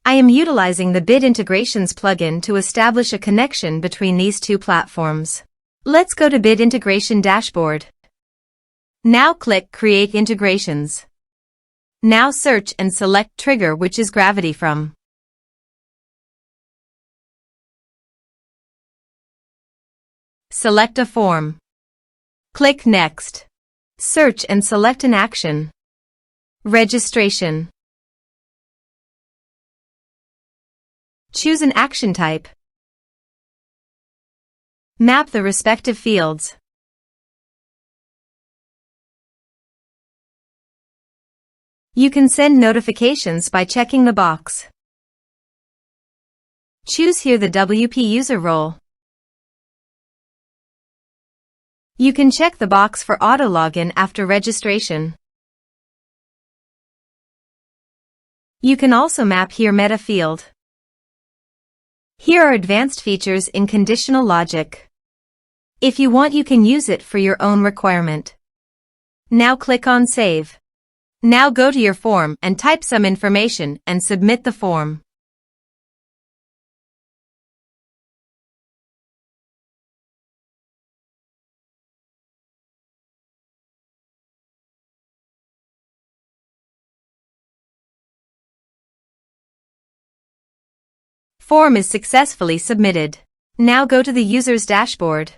I am utilizing the Bit Integrations plugin to establish a connection between these two platforms. Let's go to Bit Integration Dashboard. Now click Create Integrations. Now search and select Trigger, which is Gravity from. Select a form. Click Next. Search and select an action. Registration. Choose an action type. Map the respective fields. You can send notifications by checking the box. Choose here the WP user role. You can check the box for auto login after registration. You can also map here meta field. Here are advanced features in conditional logic. If you want, you can use it for your own requirement. Now click on Save. Now go to your form and type some information and submit the form. Form is successfully submitted. Now go to the user's dashboard.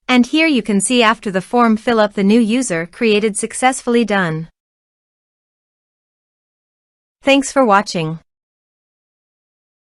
And here you can see after the form fill up the new user created successfully done. Thanks for watching.